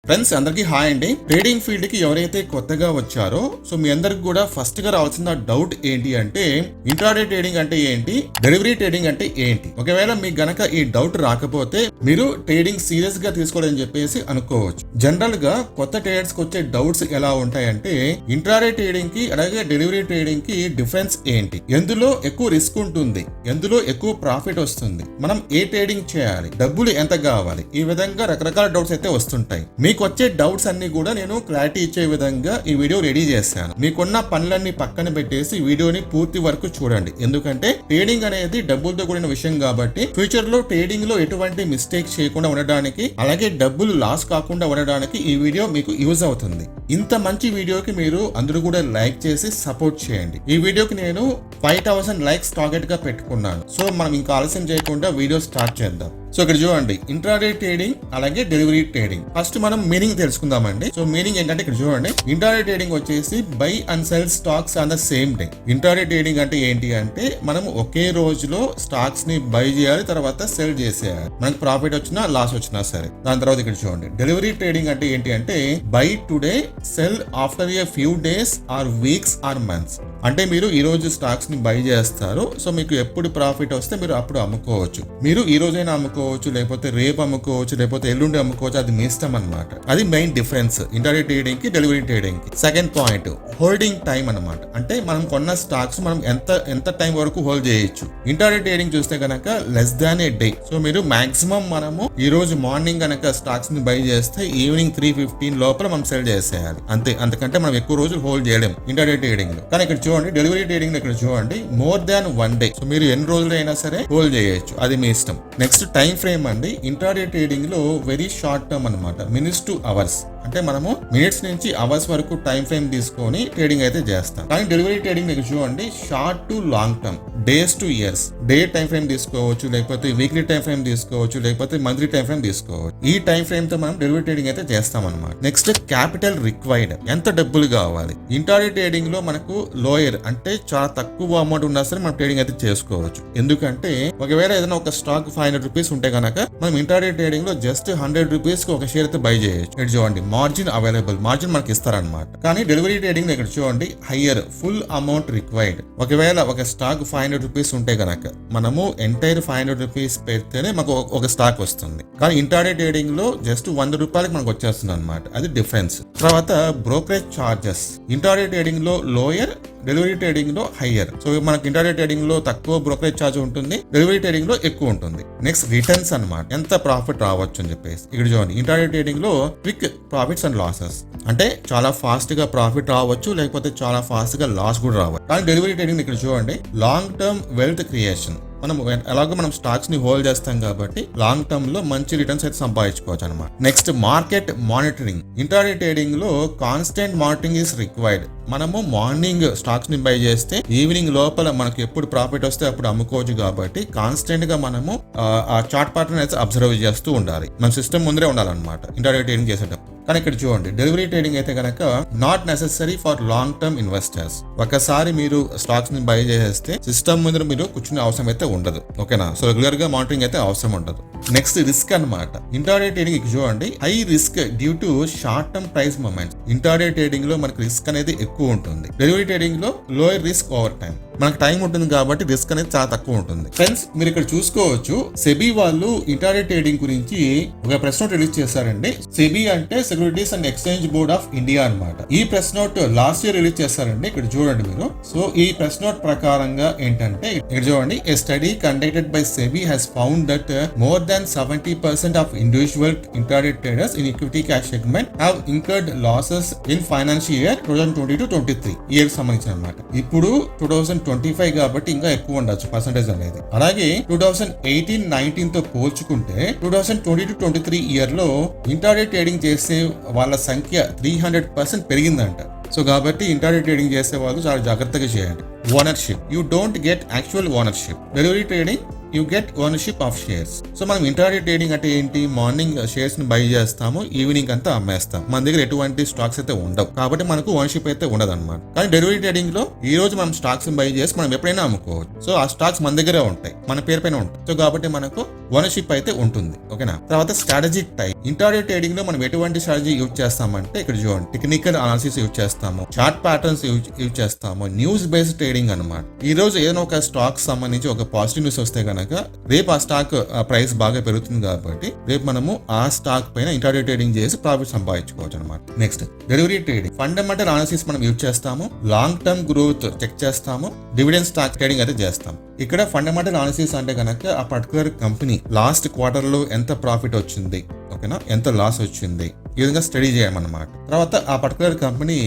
Friends అందరికీ hi అండి. Trading field కి ఎవరైతే కొత్తగా వచ్చారో సో మీ అందరికి కూడా ఫస్ట్ గా రావాల్సిన డౌట్ ఏంటి అంటే ఇంట్రాడే ట్రేడింగ్ అంటే ఏంటి, డెలివరీ ట్రేడింగ్ అంటే ఏంటి. ఒకవేళ మీకు గనక ఈ డౌట్ రాకపోతే మీరు ట్రేడింగ్ సీరియస్ గా తీసుకోవాలని చెప్పేసి అనుకోవచ్చు. జనరల్ గా కొత్త ట్రేడర్స్ కి వచ్చే డౌట్స్ ఎలా ఉంటాయంటే ఇంట్రాడే ట్రేడింగ్ కి అలాగే డెలివరీ ట్రేడింగ్ కి డిఫరెన్స్ ఏంటి, ఎందులో ఎక్కువ రిస్క్ ఉంటుంది, ఎందులో ఎక్కువ ప్రాఫిట్ వస్తుంది, మనం ఏ ట్రేడింగ్ చేయాలి, డబ్బులు ఎంత కావాలి, ఈ విధంగా రకరకాల డౌట్స్ అయితే వస్తుంటాయి. మీకు వచ్చే డౌట్స్ అన్ని కూడా నేను క్లారిటీ ఇచ్చే విధంగా ఈ వీడియో రెడీ చేశాను. మీకున్న పనులన్నీ పక్కన పెట్టేసి వీడియోని పూర్తి వరకు చూడండి. ఎందుకంటే ట్రేడింగ్ అనేది డబ్బులతో కూడిన విషయం కాబట్టి ఫ్యూచర్ లో ట్రేడింగ్ లో ఎటువంటి మిస్టేక్స్ చేయకుండా ఉండడానికి అలాగే డబ్బులు లాస్ కాకుండా ఉండడానికి ఈ వీడియో మీకు యూజ్ అవుతుంది. ఇంత మంచి వీడియోకి మీరు అందరూ కూడా లైక్ చేసి సపోర్ట్ చేయండి. ఈ వీడియోకి నేను 5000 లైక్స్ టార్గెట్ గా పెట్టుకున్నాను. సో మనం ఇంకా ఆలస్యం చేయకుండా వీడియో స్టార్ట్ చేద్దాం. సో ఇక్కడ చూడండి ఇంట్రాడే ట్రేడింగ్ అలాగే డెలివరీ ట్రేడింగ్. ఫస్ట్ మనం మీనింగ్ తెలుసుకుందామండి. సో మీనింగ్ ఏంటంటే ఇక్కడ చూడండి ఇంట్రాడే ట్రేడింగ్ వచ్చేసి by and cell stocks on the same day. Intraday trading అంటే ఏంటి అంటే మనం ఒకే రోజులో స్టాక్స్ ని బై చేయాలి, తర్వాత సెల్ చేసేయాలి. మనకి ప్రాఫిట్ వచ్చినా లాస్ వచ్చినా సరే. దాని తర్వాత ఇక్కడ చూడండి డెలివరీ ట్రేడింగ్ అంటే ఏంటి అంటే buy today sell after a few days or weeks or months. అంటే మీరు ఈ రోజు స్టాక్స్ ని బై చేస్తారు. సో మీకు ఎప్పుడు ప్రాఫిట్ వస్తే మీరు అప్పుడు అమ్ముకోవచ్చు. మీరు ఈ రోజైనా అమ్ముకోవచ్చు, లేకపోతే రేపు అమ్ముకోవచ్చు, లేకపోతే ఎల్లుండి అమ్ముకోవచ్చు. అది మీ ఇష్టం అన్నమాట. అది మెయిన్ డిఫరెన్స్ ఇంట్రాడే ట్రేడింగ్ కి డెలివరీ ట్రేడింగ్ కి. సెకండ్ పాయింట్ హోల్డింగ్ టైం అన్నమాట. అంటే మనం కొన్న స్టాక్స్ మనం ఎంత టైం వరకు హోల్డ్ చేయొచ్చు. ఇంట్రాడే ట్రేడింగ్ చూస్తే కనుక లెస్ దాన్ ఏ డే. సో మీరు మాక్సిమం మనము ఈ రోజు మార్నింగ్ కనుక స్టాక్స్ ని బై చేస్తే ఈవినింగ్ 3:15 లోపల మనం సెల్ చేసేయాలి. అంతే, అంతకంటే మనం ఎక్కువ రోజులు హోల్డ్ చేయలేము ఇంట్రాడే ట్రేడింగ్ లో. కానీ ఇక్కడ చూడండి డెలివరీ ట్రేడింగ్ ఇక్కడ చూడండి మోర్ దాన్ 1 డే. సో మీరు ఎన్ని రోజులైనా సరే హోల్డ్ చేయొచ్చు, అది మీ ఇష్టం. నెక్స్ట్ టైం ఫ్రేమ్ అండి. ఇంట్రాడే ట్రేడింగ్ లో వెరీ షార్ట్ టర్మ్ అనమాట, మినిట్స్ టు అవర్స్. అంటే మనము మినిట్స్ నుంచి అవర్స్ వరకు టైం ఫ్రేమ్ తీసుకొని ట్రేడింగ్ అయితే చేస్తాం. కానీ డెలివరీ ట్రేడింగ్ దగ్గర చూడండి short to long term, days two years. Day time frame తీసుకోవచ్చు, లేకపోతే వీక్లీ టైం ఫ్రేమ్ తీసుకోవచ్చు, లేకపోతే మంత్లీ టైం ఫ్రేమ్ తీసుకోవచ్చు. ఈ టైం ఫ్రేమ్ తో మనం డెలివరీ ట్రేడింగ్ అయితే చేస్తాం అనమాట. నెక్స్ట్ క్యాపిటల్ రిక్వైర్డ్, ఎంత డబ్బులు కావాలి. ఇంట్రాడే ట్రేడింగ్ లో మనకు లోయర్ అంటే చాలా తక్కువ అమౌంట్ ఉన్నా సరే మనం ట్రేడింగ్ అయితే చేసుకోవచ్చు. ఎందుకంటే ఒకవేళ ఏదైనా ఒక స్టాక్ 500 రూపీస్ ఉంటే కనుక మనం ఇంట్రాడే ట్రేడింగ్ లో జస్ట్ 100 రూపీస్ కి ఒక షేర్ అయితే బై చేయొచ్చు. ఇక్కడ చూడండి మార్జిన్ అవైలబుల్, మార్జిన్ మనకి ఇస్తారనమాట. కానీ డెలివరీ ట్రేడింగ్ ఇక్కడ చూడండి హయ్యర్, ఫుల్ అమౌంట్ రిక్వైర్డ్. ఒకవేళ ఒక స్టాక్ 500 రూపీస్ ఉంటే గనక మనము ఎంటైర్ 500 రూపీస్ పెడితేనే మనకు ఒక స్టాక్ వస్తుంది. కానీ ఇంట్రాడే ట్రేడింగ్ లో జస్ట్ 100 రూపాయలకి మనకు వచ్చేస్తుంది అనమాట. అది డిఫరెన్స్. తర్వాత బ్రోకరేజ్ చార్జెస్. ఇంట్రాడే ట్రేడింగ్ లో లోయర్, డెలివరీ ట్రేడింగ్ లో హయ్యర్. సో మనకి ఇంట్రాడే ట్రేడింగ్ లో తక్కువ బ్రోకరేజ్ ఛార్జ్ ఉంటుంది, డెలివరీ ట్రేడింగ్ లో ఎక్కువ ఉంటుంది. నెక్స్ట్ రిటర్న్స్ అన్నమాట, ఎంత ప్రాఫిట్ రావచ్చు అని చెప్పేసి. ఇక్కడ చూడండి ఇంట్రాడే ట్రేడింగ్ లో క్విక్ ప్రాఫిట్స్ అండ్ లాసెస్. అంటే చాలా ఫాస్ట్ గా ప్రాఫిట్ రావచ్చు, లేకపోతే చాలా ఫాస్ట్ గా లాస్ కూడా రావచ్చు. కానీ డెలివరీ ట్రేడింగ్ ఇక్కడ చూడండి లాంగ్ టర్మ్ వెల్త్ క్రియేషన్. మనం మనం స్టాక్స్ ని హోల్డ్ చేస్తాం కాబట్టి లాంగ్ టర్మ్ లో మంచి రిటర్న్స్ అయితే సంపాదించుకోవచ్చు అనమాట. Next market monitoring. Intraday trading లో కాన్స్టెంట్ మానిటరింగ్ ఇస్ రిక్వైర్డ్. మనము మార్నింగ్ స్టాక్స్ ని బై చేస్తే ఈవినింగ్ లోపల మనకు ఎప్పుడు ప్రాఫిట్ వస్తే అప్పుడు అమ్ముకోవచ్చు. కాబట్టి కాన్స్టెంట్ గా మనము ఆ చార్ట్ పార్ట్ని అయితే అబ్జర్వ్ చేస్తూ ఉండాలి. మన సిస్టమ్ ముందరే ఉండాలన్నమాట ఇంట్రాడే ట్రేడింగ్ చేసేటప్పుడు. కానీ ఇక్కడ చూడండి డెలివరీ ట్రేడింగ్ అయితే కనుక not necessary for long term investors. ఒకసారి మీరు స్టాక్స్ ని బై చేసేస్తే సిస్టమ్ ముందు మీరు కూర్చునే అవసరం అయితే ఉండదు. ఓకేనా? సో రెగ్యులర్ గా మానిటరింగ్ అయితే అవసరం ఉండదు. నెక్స్ట్ రిస్క్ అన్నమాట. ఇంట్రాడే ట్రేడింగ్ చూడండి high risk due to short term price moments. Intraday trading లో మనకి రిస్క్ అనేది ఎక్కువ ఉంటుంది. డెలివరీ ట్రేడింగ్ లో లోయర్ రిస్క్ ఓవర్ టైం. మనకు టైం ఉంటుంది కాబట్టి రిస్క్ అనేది చాలా తక్కువ ఉంటుంది. ఫ్రెండ్స్ మీరు ఇక్కడ చూసుకోవచ్చు సెబీ వాళ్ళు ఇంట్రాడే ట్రేడింగ్ గురించి ఒక ప్రెస్ నోట్ రిలీజ్ చేశారండి. సెబీ అంటే securities and exchange board of India అన్నమాట. ఈ press note last year release చేశారండి. ఇక్కడ చూడండి మీరు. సో ఈ ప్రెస్ నోట్ ప్రకారంగా ఏంటంటే ఇక్కడ చూడండి a study conducted by SEBI has found that more than 70% of individual intraday traders in equity cash segment have incurred losses in financial year 2020-23 year సంబంధించిన అన్నమాట. ఇప్పుడు 2025 కాబట్టి ఇంకా ఎక్కువ ఉండొచ్చు పర్సెంటేజ్ అనేది. అలాగే 2018-19 తో పోల్చుకుంటే 2020-23 ఇయర్ లో ఇంట్రాడే ట్రేడింగ్ చేసే వాళ్ళ సంఖ్య 300% పెరిగిందంట. సో కాబట్టి ఇంట్రాడే ట్రేడింగ్ చేసే వాళ్ళు చాలా జాగ్రత్తగా చేయండి. Ownership. You don't get actual ownership. Delivery trading you get ownership of shares. So మనం ఇంట్రాడే ట్రేడింగ్ అంటే ఏంటి, మార్నింగ్ షేర్స్ ని బై చేస్తాము, ఈవినింగ్ అంతా అమ్మేస్తాం. మన దగ్గర ఎటువంటి స్టాక్స్ అయితే ఉండవు కాబట్టి మనకు ఓనర్షిప్ అయితే ఉండదు అనమాట. కానీ డెరివేటివ్ ట్రేడింగ్ లో ఈ రోజు మనం స్టాక్స్ బై చేసి మనం ఎప్పుడైనా అమ్ముకోవచ్చు. సో ఆ స్టాక్స్ మన దగ్గరే ఉంటాయి, మన పేరు పైన ఉంటాయి. సో కాబట్టి మనకు ఓనర్షిప్ అయితే ఉంటుంది. ఓకేనా. తర్వాత స్ట్రాటజిక్ టైప్. ఇంట్రాడే ట్రేడింగ్ లో మనం ఎటువంటి స్ట్రాటజీ యూజ్ చేస్తామంటే ఇక్కడ చూడండి, టెక్నికల్ అనాలిసిస్ యూజ్ చేస్తాము, చార్ట్ ప్యాటర్న్స్ యూజ్ చేస్తాము, న్యూస్ బేస్డ్ ట్రేడింగ్ అనమాట. ఈ రోజు ఏదైనా ఒక స్టాక్ సంబంధించి ఒక పాజిటివ్ న్యూస్ వస్తే కనుక రేపు ఆ స్టాక్ ప్రైస్ బాగా పెరుగుతుంది కాబట్టి రేపు మనము ఆ స్టాక్ పైన ఇంట్రాడే ట్రేడింగ్ చేసి ప్రాఫిట్ సంపాదించుకోవచ్చు అనమాట. Next delivery trading. Fundamental analysis మనం యూజ్ చేస్తాము, లాంగ్ టర్మ్ గ్రోత్ చెక్ చేస్తాము, డివిడెండ్ స్టాక్ ట్రేడింగ్ అయితే చేస్తాం. ఇక్కడ ఫండమెంటల్ అనాలిసిస్ అంటే కనుక ఆ పర్టికులర్ కంపెనీ లాస్ట్ క్వార్టర్ లో ఎంత ప్రాఫిట్ వచ్చింది, ఓకేనా, ఎంత లాస్ వచ్చింది, ఈ విధంగా స్టడీ చేయమన్నమాట. తర్వాత ఆ పర్టికులర్ కంపెనీ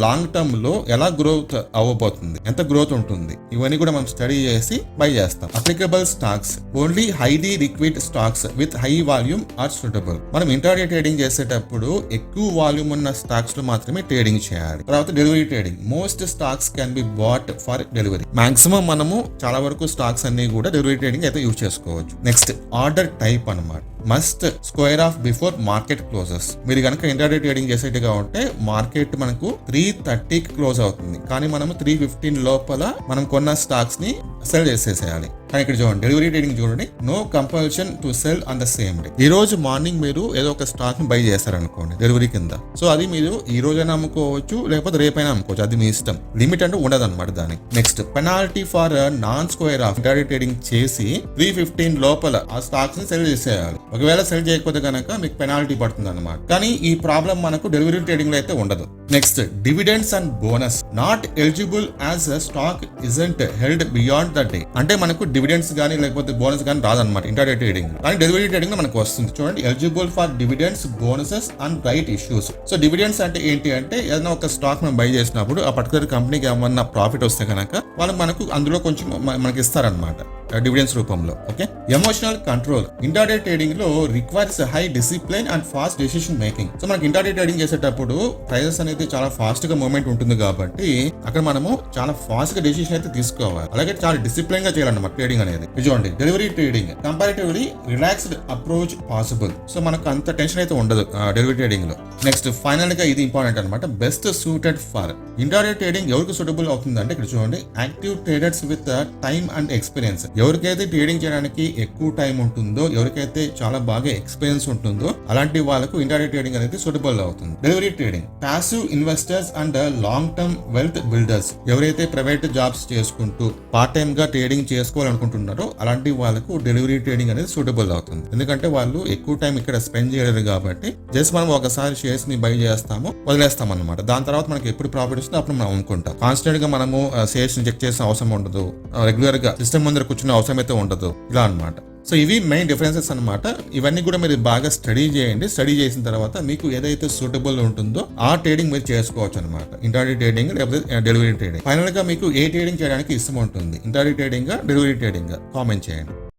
లాంగ్ టర్మ్ లో ఎలా గ్రోత్ అవ్వబోతుంది, ఎంత గ్రోత్ ఉంటుంది, ఇవన్నీ కూడా మనం స్టడీ చేసి బై చేస్తాం. Applicable stocks. Only highly liquid stocks with high volume are suitable. మనం ఇంట్రాడే ట్రేడింగ్ చేసేటప్పుడు ఎక్కువ వాల్యూమ్ ఉన్న స్టాక్స్ లో మాత్రమే ట్రేడింగ్ చేయాలి. తర్వాత delivery trading. Most stocks can be bought for delivery. Maximum మనము చాలా వరకు స్టాక్స్ అన్ని కూడా డెలివరీ ట్రేడింగ్ అయితే యూజ్ చేసుకోవచ్చు. నెక్స్ట్ ఆర్డర్ టైప్ అన్నమాట. Must square off before market closes. మీరు కనుక ఇంట్రాడే ట్రేడింగ్ చేసేట్టుగా ఉంటే మార్కెట్ మనకు 3:30కి క్లోజ్ అవుతుంది, కానీ మనం 3:15 లోపల మనం కొన్న స్టాక్స్ ని సెల్ చేసేసేయాలి. కానీ ఇక్కడ చూడండి, డెలివరీ ట్రేడింగ్ చూడండి, no compulsion to sell on the same day. ఈ రోజు మార్నింగ్ మీరు ఏదో ఒక స్టాక్ ని బై చేస్తారనుకోండి డెలివరీ కింద, సో అది మీరు ఈ రోజైనా అమ్ముకోవచ్చు లేకపోతే రేపైనా అమ్ముకోవచ్చు, అది మీ ఇష్టం. లిమిట్ అంటూ ఉండదు అనమాట దానికి. Next penalty for non square of. Intraday trading చేసి 3:15 లోపల ఆ స్టాక్స్ ని సెల్ చేసేయాలి. ఒకవేళ సెల్ చేయకపోతే కనుక మీకు పెనాల్టీ పడుతుంది అనమాట. కానీ ఈ ప్రాబ్లం మనకు డెలివరీ ట్రేడింగ్ లో అయితే ఉండదు. Next dividends and bonus. Not eligible as stock isn't held beyond the day. అంటే మనకు డివిడెండ్స్ కానీ లేకపోతే బోనస్ కానీ రాదనమాట ఇంట్రాడే ట్రేడింగ్. కానీ డెలివరీ ట్రేడింగ్ లో మనకు వస్తుంది. చూడండి, eligible for dividends, bonuses and right issues. So dividends అంటే ఏంటి అంటే ఏదైనా ఒక స్టాక్ మనం బై చేసినప్పుడు ఆ పర్టికులర్ కంపెనీకి ఏమన్నా ప్రాఫిట్ వస్తే కనుక వాళ్ళు మనకు అందులో కొంచెం మనకి ఇస్తారనమాట డివిడెండ్స్ రూపంలో. Okay. Emotional control. Intraday trading లో requires high discipline and fast decision making. So మనకి ఇంట్రాడే ట్రేడింగ్ చేసేటప్పుడు ప్రైజెస్ అనేది చాలా ఫాస్ట్ గా మూవ్మెంట్ ఉంటుంది కాబట్టి అక్కడ మనము చాలా ఫాస్ట్ గా డెసిషన్ అయితే తీసుకోవాలి, అలాగే చాలా డిసిప్లిన్ గా చేయాలన్నమాట ట్రేడింగ్ అనేది. చూడండి, delivery trading comparatively relaxed approach possible. So మనకు అంత టెన్షన్ అయితే ఉండదు డెలివరీ ట్రేడింగ్ లో. నెక్స్ట్ ఫైనల్ గా ఇది ఇంపార్టెంట్ అనమాట, best suited for. Intraday trading ఎవరికి సూటబుల్ అవుతుంది అంటే ఇక్కడ చూడండి, active traders with time and experience. ఎవరికైతే ట్రేడింగ్ చేయడానికి ఎక్కువ టైం ఉంటుందో, ఎవరికైతే చాలా బాగా ఎక్స్పీరియన్స్ ఉంటుందో అలాంటి వాళ్ళకు ఇంట్రాడే ట్రేడింగ్ అనేది సూటబుల్ అవుతుంది. Delivery trading passive investors and long term wealth builders. ఎవరైతే ప్రైవేట్ జాబ్స్ చేసుకుంటూ పార్ట్ టైమ్ గా ట్రేడింగ్ చేసుకోవాలనుకుంటున్నారో అలాంటి వాళ్ళకు డెలివరీ ట్రేడింగ్ అనేది సూటబుల్ అవుతుంది. ఎందుకంటే వాళ్ళు ఎక్కువ టైం ఇక్కడ స్పెండ్ చేయలేరు కాబట్టి జస్ట్ మనం ఒకసారి షేర్స్ ని బై చేస్తాము, వదిలేస్తాం అనమాట. దాని తర్వాత మనకి ఎప్పుడు ప్రాఫిట్ వస్తుందో అప్పుడు మనం అనుకుంటాం. కాన్స్టెంట్ గా మనము షేర్స్ ని చెక్ చేసిన అవసరం ఉండదు, రెగ్యులర్ గా సిస్టమ్ ముందర కూర్చునే అవసరం అయితే ఉండదు, ఇలా అనమాట. సో ఇవి మెయిన్ డిఫరెన్సెస్ అనమాట. ఇవన్నీ కూడా మీరు బాగా స్టడీ చేయండి. స్టడీ చేసిన తర్వాత మీకు ఏదైతే సూటబుల్ ఉంటుందో ఆ ట్రేడింగ్ మీరు చేసుకోవచ్చు అనమాట. ఇంట్రాడే ట్రేడింగ్ లేకపోతే డెలివరీ ట్రేడింగ్. ఫైనల్ గా మీకు ఏ ట్రేడింగ్ చేయడానికి ఇష్టం ఉంటుంది, intraday trading delivery trading comment చేయండి.